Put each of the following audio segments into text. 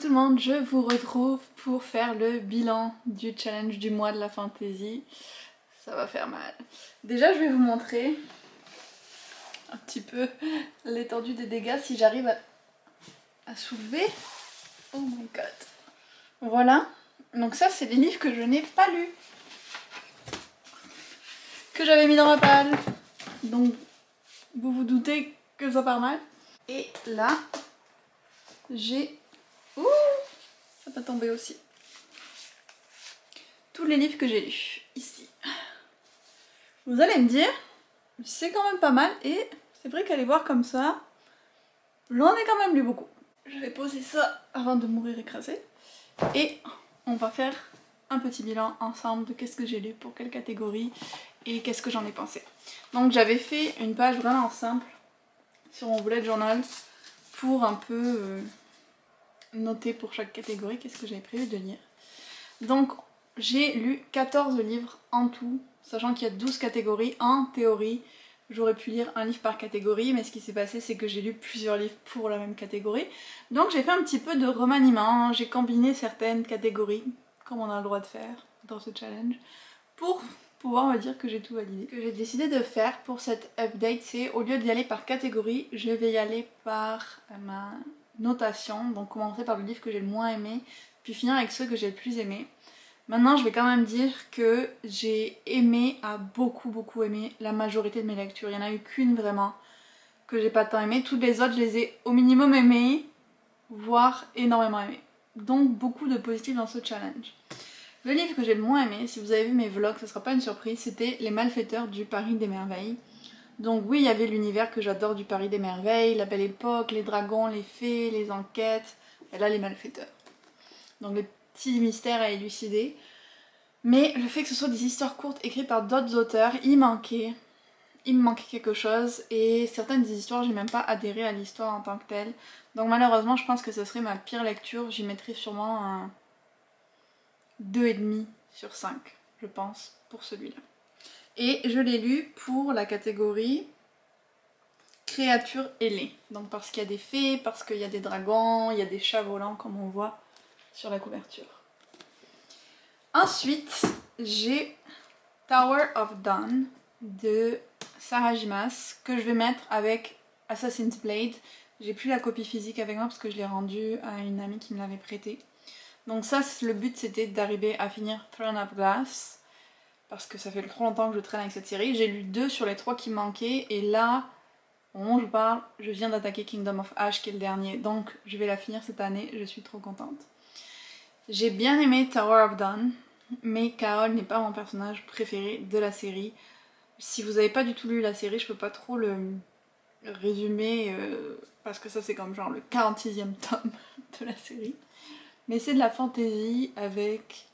tout le monde, je vous retrouve pour faire le bilan du challenge du mois de la fantaisie. Ça va faire mal. Déjà je vais vous montrer un petit peu l'étendue des dégâts si j'arrive à soulever. Oh my god. Voilà, donc ça c'est les livres que je n'ai pas lus, que j'avais mis dans ma palle. Donc vous vous doutez que ça part mal. Et là, j'ai... Ouh, ça va tomber aussi. Tous les livres que j'ai lus, ici. Vous allez me dire, c'est quand même pas mal et c'est vrai qu'à les voir comme ça, j'en ai quand même lu beaucoup. Je vais poser ça avant de mourir écrasée et on va faire un petit bilan ensemble de qu'est-ce que j'ai lu pour quelle catégorie et qu'est-ce que j'en ai pensé. Donc j'avais fait une page vraiment simple sur mon bullet journal pour un peu noter pour chaque catégorie qu'est-ce que j'avais prévu de lire. Donc j'ai lu 14 livres en tout, sachant qu'il y a 12 catégories. En théorie, j'aurais pu lire un livre par catégorie, mais ce qui s'est passé c'est que j'ai lu plusieurs livres pour la même catégorie. Donc j'ai fait un petit peu de remaniement, j'ai combiné certaines catégories, comme on a le droit de faire dans ce challenge, pour pouvoir me dire que j'ai tout validé. Ce que j'ai décidé de faire pour cette update, c'est au lieu d'y aller par catégorie, je vais y aller par ma notation, donc commencer par le livre que j'ai le moins aimé, puis finir avec ceux que j'ai le plus aimé. Maintenant je vais quand même dire que j'ai aimé, beaucoup aimé la majorité de mes lectures. Il n'y en a eu qu'une vraiment que j'ai pas tant aimé. Toutes les autres je les ai au minimum aimées, voire énormément aimées. Donc beaucoup de positifs dans ce challenge. Le livre que j'ai le moins aimé, si vous avez vu mes vlogs, ce sera pas une surprise, c'était Les Malfaiteurs du Paris des Merveilles. Donc oui, il y avait l'univers que j'adore du Paris des Merveilles, la Belle Époque, les dragons, les fées, les enquêtes, et là les malfaiteurs. Donc les petits mystères à élucider. Mais le fait que ce soit des histoires courtes écrites par d'autres auteurs, il me manquait quelque chose, et certaines des histoires, j'ai même pas adhéré à l'histoire en tant que telle. Donc malheureusement, je pense que ce serait ma pire lecture, j'y mettrais sûrement un 2,5 sur 5, je pense, pour celui-là. Et je l'ai lu pour la catégorie créatures ailées. Donc parce qu'il y a des fées, parce qu'il y a des dragons, il y a des chats volants comme on voit sur la couverture. Ensuite, j'ai Tower of Dawn de Sarah J. Maas que je vais mettre avec Assassin's Blade. J'ai plus la copie physique avec moi parce que je l'ai rendue à une amie qui me l'avait prêtée. Donc ça, le but c'était d'arriver à finir Throne of Glass, parce que ça fait trop longtemps que je traîne avec cette série. J'ai lu 2 sur les 3 qui me manquaient, et là, au moment où je vous parle, je viens d'attaquer Kingdom of Ash qui est le dernier, donc je vais la finir cette année, je suis trop contente. J'ai bien aimé Tower of Dawn, mais Kaol n'est pas mon personnage préféré de la série. Si vous n'avez pas du tout lu la série, je peux pas trop le résumer, parce que ça c'est comme genre le 46e tome de la série. Mais c'est de la fantasy avec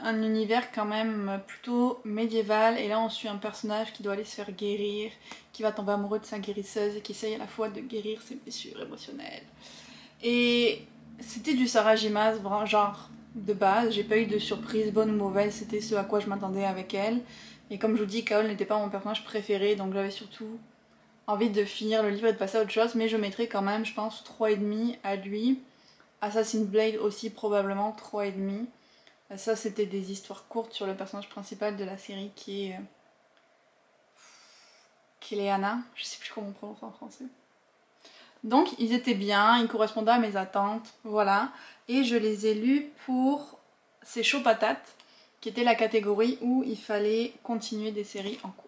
un univers quand même plutôt médiéval, et là on suit un personnage qui doit aller se faire guérir, qui va tomber amoureux de sa guérisseuse et qui essaye à la fois de guérir ses blessures émotionnelles. Et c'était du Sarah J. Maas, genre de base, j'ai pas eu de surprise bonne ou mauvaise, c'était ce à quoi je m'attendais avec elle. Et comme je vous dis, Kaol n'était pas mon personnage préféré, donc j'avais surtout envie de finir le livre et de passer à autre chose, mais je mettrais quand même, je pense, 3,5 à lui. Assassin's Blade aussi probablement 3,5. Ça c'était des histoires courtes sur le personnage principal de la série qui est Keleana, je sais plus comment on prononce en français. Donc ils étaient bien, ils correspondaient à mes attentes, voilà. Et je les ai lus pour C'est chaud patate, qui était la catégorie où il fallait continuer des séries en cours.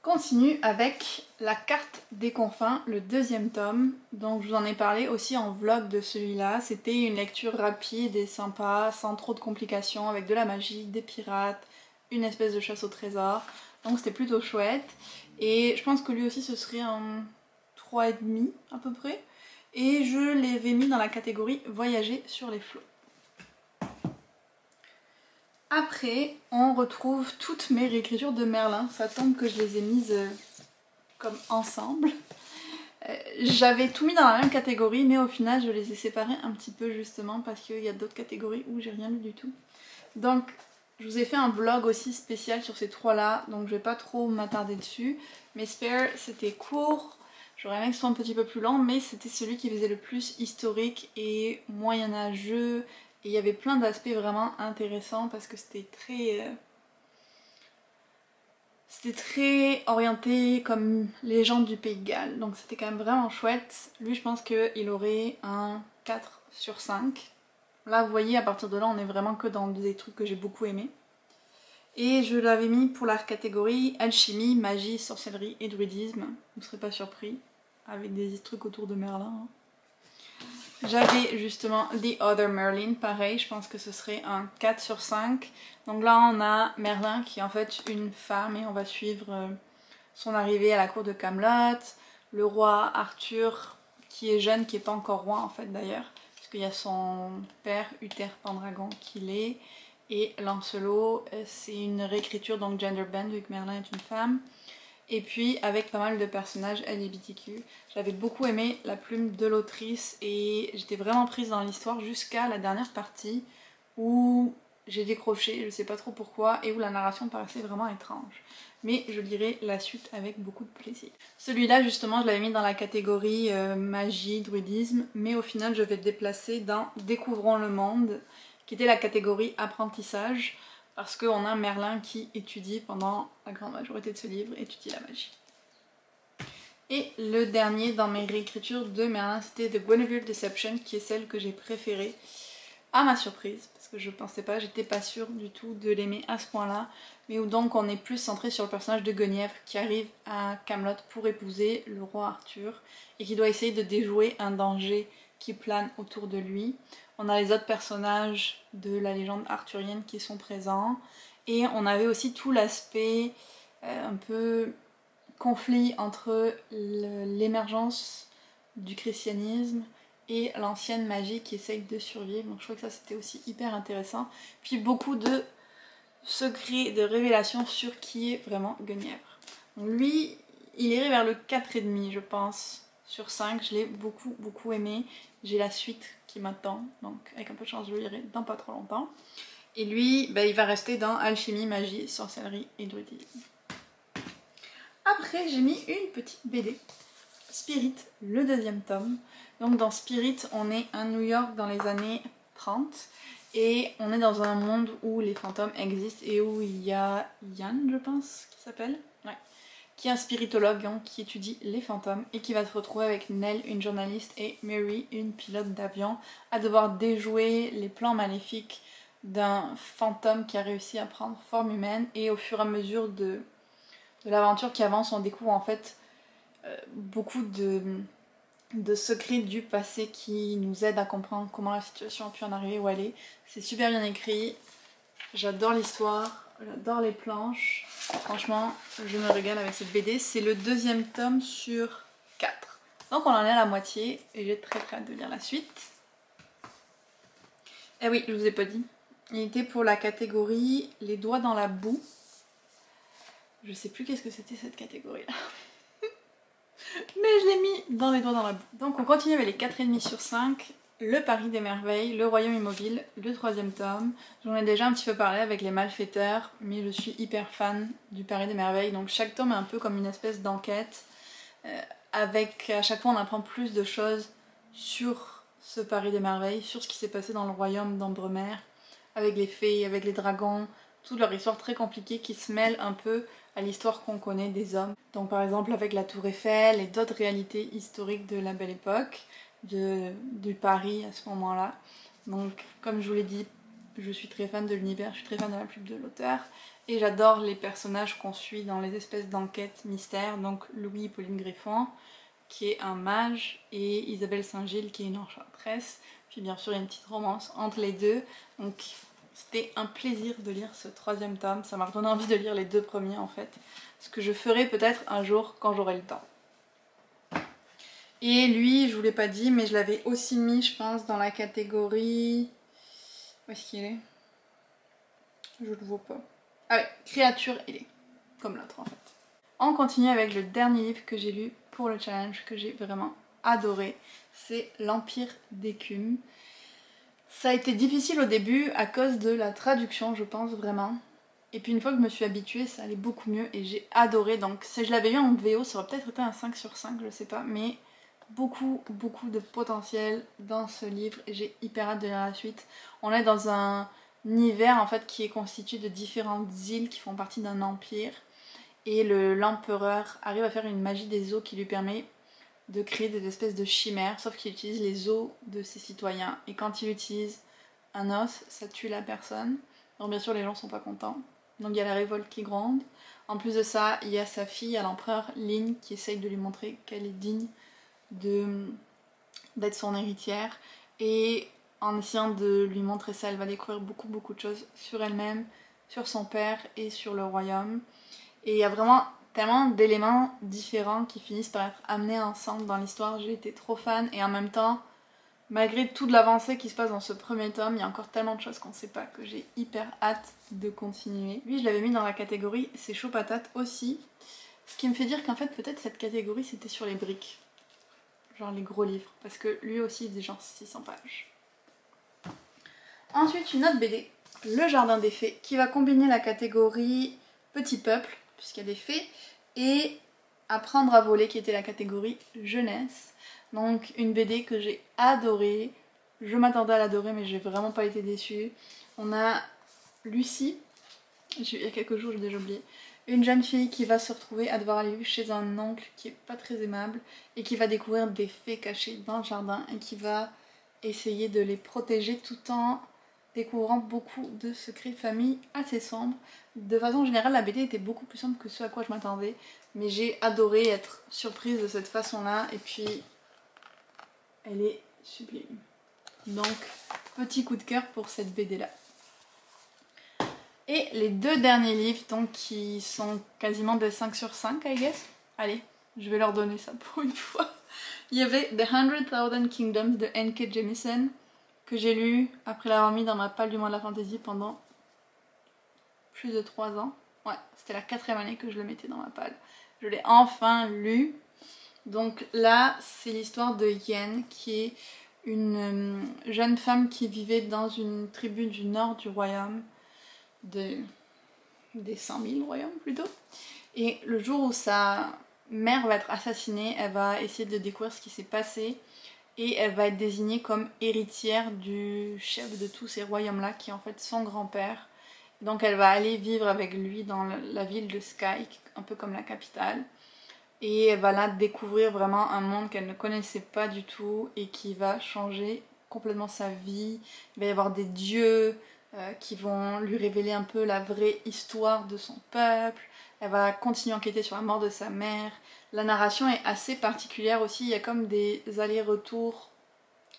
Continue avec La Carte des Confins, le 2e tome. Donc je vous en ai parlé aussi en vlog de celui-là. C'était une lecture rapide et sympa, sans trop de complications, avec de la magie, des pirates, une espèce de chasse au trésor. Donc c'était plutôt chouette. Et je pense que lui aussi ce serait un 3,5 à peu près. Et je l'avais mis dans la catégorie Voyager sur les flots. Après, on retrouve toutes mes réécritures de Merlin. Ça tombe que je les ai mises comme ensemble. J'avais tout mis dans la même catégorie, mais au final je les ai séparées un petit peu justement parce qu'il y a d'autres catégories où j'ai rien lu du tout. Donc je vous ai fait un vlog aussi spécial sur ces 3 là, donc je vais pas trop m'attarder dessus. Mais Spare c'était court, J'aurais aimé que ce soit un petit peu plus lent, mais c'était celui qui faisait le plus historique et moyenâgeux. Et il y avait plein d'aspects vraiment intéressants parce que c'était très orienté comme légende du Pays de Galles. Donc c'était quand même vraiment chouette. Lui, je pense qu'il aurait un 4 sur 5. Là, vous voyez, à partir de là, on est vraiment que dans des trucs que j'ai beaucoup aimés. Et je l'avais mis pour la catégorie alchimie, magie, sorcellerie et druidisme. Vous ne serez pas surpris, avec des trucs autour de Merlin. J'avais justement The Other Merlin, pareil, je pense que ce serait un 4 sur 5. Donc là, on a Merlin qui est en fait une femme et on va suivre son arrivée à la cour de Camelot, le roi Arthur qui est jeune, qui n'est pas encore roi en fait d'ailleurs, parce qu'il y a son père Uther Pendragon qui l'est. Et Lancelot, c'est une réécriture, donc gender bend, vu que Merlin est une femme. Et puis avec pas mal de personnages LGBTQ. J'avais beaucoup aimé la plume de l'autrice et j'étais vraiment prise dans l'histoire jusqu'à la dernière partie où j'ai décroché, je sais pas trop pourquoi, et où la narration paraissait vraiment étrange. Mais je lirai la suite avec beaucoup de plaisir. Celui-là justement je l'avais mis dans la catégorie magie, druidisme, mais au final je vais le déplacer dans Découvrons le monde, qui était la catégorie apprentissage, parce qu'on a Merlin qui étudie pendant la grande majorité de ce livre, étudie la magie. Et le dernier dans mes réécritures de Merlin, c'était The Guinevere Deception, qui est celle que j'ai préférée, à ma surprise, parce que je pensais pas, j'étais pas sûre du tout de l'aimer à ce point-là, mais où donc on est plus centré sur le personnage de Guenièvre qui arrive à Camelot pour épouser le roi Arthur, et qui doit essayer de déjouer un danger qui plane autour de lui. On a les autres personnages de la légende arthurienne qui sont présents. Et on avait aussi tout l'aspect un peu conflit entre l'émergence du christianisme et l'ancienne magie qui essaye de survivre. Donc je trouvais que ça c'était aussi hyper intéressant. Puis beaucoup de secrets, de révélations sur qui est vraiment Guenièvre. Donc lui, il irait vers le 4,5 je pense. Sur 5, je l'ai beaucoup aimé. J'ai la suite qui m'attend, donc avec un peu de chance je le lirai dans pas trop longtemps. Et lui, bah, il va rester dans alchimie, magie, sorcellerie et druidisme. Après j'ai mis une petite BD, Spirit, le deuxième tome. Donc dans Spirit, on est à New York dans les années 30. Et on est dans un monde où les fantômes existent et où il y a Yann, je pense, qui s'appelle. Ouais. Qui est un spiritologue donc, qui étudie les fantômes et qui va se retrouver avec Nell, une journaliste, et Mary, une pilote d'avion, à devoir déjouer les plans maléfiques d'un fantôme qui a réussi à prendre forme humaine. Et au fur et à mesure de l'aventure qui avance, on découvre en fait beaucoup de secrets du passé qui nous aident à comprendre comment la situation a pu en arriver où elle est. C'est super bien écrit, j'adore l'histoire. J'adore les planches, franchement je me régale avec cette BD, c'est le deuxième tome sur 4. Donc on en est à la moitié et j'ai très hâte de lire la suite. Et oui, je vous ai pas dit, il était pour la catégorie les doigts dans la boue. Je sais plus qu'est-ce que c'était cette catégorie là. Mais je l'ai mis dans les doigts dans la boue. Donc on continue avec les 4,5 sur 5. Le Paris des Merveilles, le Royaume Immobile, le troisième tome. J'en ai déjà un petit peu parlé avec les Malfaiteurs, mais je suis hyper fan du Paris des Merveilles. Donc chaque tome est un peu comme une espèce d'enquête. Avec à chaque fois on apprend plus de choses sur ce Paris des Merveilles, sur ce qui s'est passé dans le royaume d'Ambremer, avec les fées, avec les dragons, toute leur histoire très compliquée qui se mêle un peu à l'histoire qu'on connaît des hommes. Donc par exemple avec la Tour Eiffel et d'autres réalités historiques de la Belle Époque. Du Paris à ce moment-là. Donc comme je vous l'ai dit, je suis très fan de l'univers, je suis très fan de la plume de l'auteur et j'adore les personnages qu'on suit dans les espèces d'enquêtes mystères. Donc Louis Pauline Griffon qui est un mage et Isabelle Saint-Gilles qui est une enchanteresse. Puis bien sûr il y a une petite romance entre les deux. Donc c'était un plaisir de lire ce troisième tome, ça m'a donné envie de lire les deux premiers en fait. Ce que je ferai peut-être un jour quand j'aurai le temps. Et lui, je vous l'ai pas dit, mais je l'avais aussi mis, je pense, dans la catégorie... Où est-ce qu'il est? Je le vois pas. Ah ouais, créature ailée. Comme l'autre, en fait. On continue avec le dernier livre que j'ai lu pour le challenge, que j'ai vraiment adoré. C'est L'Empire d'écume. Ça a été difficile au début à cause de la traduction, je pense, vraiment. Et puis une fois que je me suis habituée, ça allait beaucoup mieux et j'ai adoré. Donc si je l'avais eu en VO, ça aurait peut-être été un 5 sur 5, je sais pas. Mais beaucoup de potentiel dans ce livre et j'ai hyper hâte de lire la suite. On est dans un univers en fait qui est constitué de différentes îles qui font partie d'un empire. Et l'empereur arrive à faire une magie des eaux qui lui permet de créer des espèces de chimères, sauf qu'il utilise les os de ses citoyens. Et quand il utilise un os, ça tue la personne. Donc bien sûr les gens sont pas contents. Donc il y a la révolte qui gronde. En plus de ça, il y a sa fille à l'empereur, Lin, qui essaye de lui montrer qu'elle est digne d'être son héritière. Et en essayant de lui montrer ça, elle va découvrir beaucoup de choses sur elle-même, sur son père et sur le royaume. Et il y a vraiment tellement d'éléments différents qui finissent par être amenés ensemble dans l'histoire. J'ai été trop fan et en même temps, malgré toute l'avancée qui se passe dans ce premier tome, il y a encore tellement de choses qu'on ne sait pas que j'ai hyper hâte de continuer. Lui, je l'avais mis dans la catégorie c'est chaud patate aussi. Ce qui me fait dire qu'en fait, peut-être cette catégorie c'était sur les briques. Genre les gros livres. Parce que lui aussi, il faisait genre 600 pages. Ensuite, une autre BD, Le Jardin des Fées, qui va combiner la catégorie Petit Peuple, puisqu'il y a des fées, et Apprendre à voler, qui était la catégorie jeunesse. Donc une BD que j'ai adorée. Je m'attendais à l'adorer, mais j'ai vraiment pas été déçue. On a Lucie, il y a quelques jours, j'ai déjà oublié. Une jeune fille qui va se retrouver à devoir aller chez un oncle qui est pas très aimable et qui va découvrir des fées cachées dans le jardin et qui va essayer de les protéger tout en découvrant beaucoup de secrets de famille assez sombres. De façon générale, la BD était beaucoup plus sombre que ce à quoi je m'attendais, mais j'ai adoré être surprise de cette façon-là et puis elle est sublime. Donc, petit coup de cœur pour cette BD-là. Et les deux derniers livres, donc qui sont quasiment des 5 sur 5, I guess. Allez, je vais leur donner ça pour une fois. Il y avait The 100,000 Kingdoms de N.K. Jemisin, que j'ai lu après l'avoir mis dans ma palle du monde de la fantasy pendant plus de 3 ans. Ouais, c'était la 4e année que je le mettais dans ma palle. Je l'ai enfin lu. Donc là, c'est l'histoire de Yen, qui est une jeune femme qui vivait dans une tribu du nord du royaume, des 100 000 royaumes plutôt. Et le jour où sa mère va être assassinée, elle va essayer de découvrir ce qui s'est passé et elle va être désignée comme héritière du chef de tous ces royaumes-là, qui est en fait son grand-père. Donc elle va aller vivre avec lui dans la ville de Sky, un peu comme la capitale. Et elle va là découvrir vraiment un monde qu'elle ne connaissait pas du tout et qui va changer complètement sa vie. Il va y avoir des dieux qui vont lui révéler un peu la vraie histoire de son peuple. Elle va continuer à enquêter sur la mort de sa mère. La narration est assez particulière aussi, il y a comme des allers-retours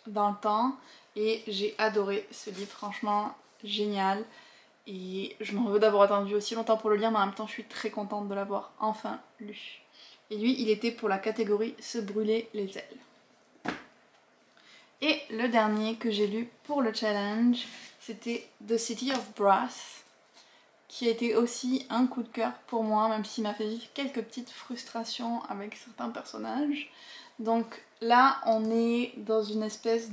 dans le temps. Et j'ai adoré ce livre, franchement génial. Et je m'en veux d'avoir attendu aussi longtemps pour le lire, mais en même temps je suis très contente de l'avoir enfin lu. Et lui, il était pour la catégorie se brûler les ailes. Et le dernier que j'ai lu pour le challenge, c'était The City of Brass, qui a été aussi un coup de cœur pour moi, même s'il m'a fait vivre quelques petites frustrations avec certains personnages. Donc là, on est dans une espèce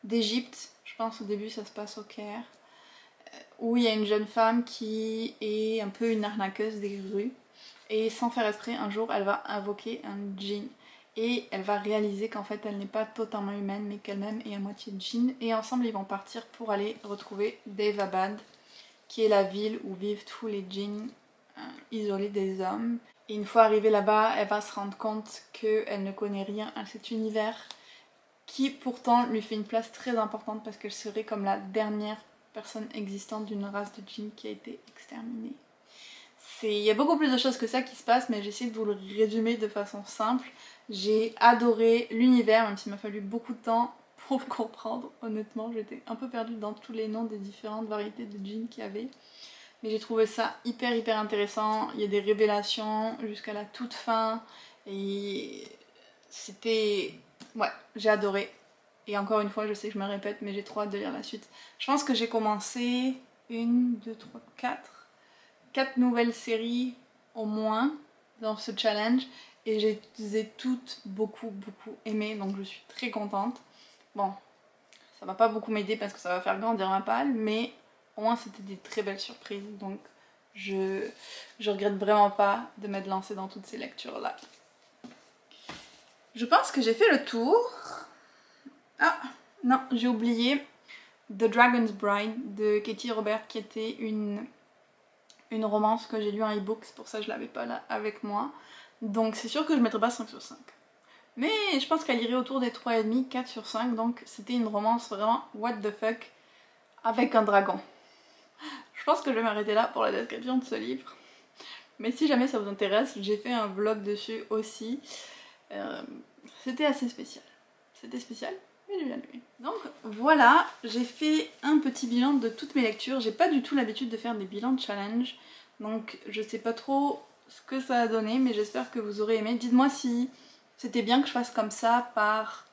d'Égypte, je pense au début ça se passe au Caire, où il y a une jeune femme qui est un peu une arnaqueuse des rues. Et sans faire exprès, un jour, elle va invoquer un djinn. Et elle va réaliser qu'en fait, elle n'est pas totalement humaine, mais qu'elle-même est à moitié djinn. Et ensemble, ils vont partir pour aller retrouver Daevabad, qui est la ville où vivent tous les djinns isolés des hommes. Et une fois arrivée là-bas, elle va se rendre compte qu'elle ne connaît rien à cet univers, qui pourtant lui fait une place très importante parce qu'elle serait comme la dernière personne existante d'une race de djinns qui a été exterminée. Il y a beaucoup plus de choses que ça qui se passent, mais j'essaie de vous le résumer de façon simple. J'ai adoré l'univers, même s'il m'a fallu beaucoup de temps pour le comprendre, honnêtement. J'étais un peu perdue dans tous les noms des différentes variétés de djinns qu'il y avait. Mais j'ai trouvé ça hyper intéressant. Il y a des révélations jusqu'à la toute fin. Et c'était... Ouais, j'ai adoré. Et encore une fois, je sais que je me répète, mais j'ai trop hâte de lire la suite. Je pense que j'ai commencé 1, 2, 3, 4 nouvelles séries au moins dans ce challenge et je les ai toutes beaucoup aimées, donc je suis très contente. Bon, ça va pas beaucoup m'aider parce que ça va faire grandir ma palle, mais au moins c'était des très belles surprises, donc je regrette vraiment pas de m'être lancée dans toutes ces lectures là. Je pense que j'ai fait le tour. Ah non, j'ai oublié The Dragon's Bride de Katie Robert, qui était une romance que j'ai lue en e-book, c'est pour ça que je l'avais pas là avec moi. Donc c'est sûr que je mettrai pas 5 sur 5. Mais je pense qu'elle irait autour des 3,5, 4 sur 5, donc c'était une romance vraiment what the fuck avec un dragon. Je pense que je vais m'arrêter là pour la description de ce livre. Mais si jamais ça vous intéresse, j'ai fait un vlog dessus aussi. C'était assez spécial. C'était spécial, mais j'ai bien aimé. Donc voilà, j'ai fait un petit bilan de toutes mes lectures. J'ai pas du tout l'habitude de faire des bilans de challenge, donc je sais pas trop ce que ça a donné, mais j'espère que vous aurez aimé. Dites-moi si c'était bien que je fasse comme ça par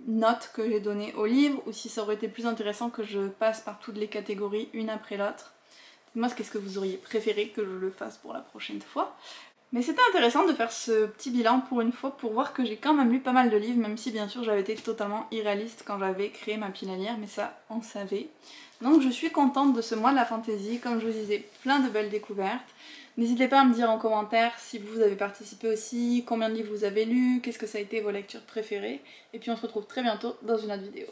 notes que j'ai données au livre, ou si ça aurait été plus intéressant que je passe par toutes les catégories une après l'autre. Dites-moi qu'est-ce que vous auriez préféré que je le fasse pour la prochaine fois. Mais c'était intéressant de faire ce petit bilan pour une fois, pour voir que j'ai quand même lu pas mal de livres, même si bien sûr j'avais été totalement irréaliste quand j'avais créé ma pile à lire, mais ça on savait. Donc je suis contente de ce mois de la fantaisie, comme je vous disais, plein de belles découvertes. N'hésitez pas à me dire en commentaire si vous avez participé aussi, combien de livres vous avez lus, qu'est-ce que ça a été vos lectures préférées, et puis on se retrouve très bientôt dans une autre vidéo.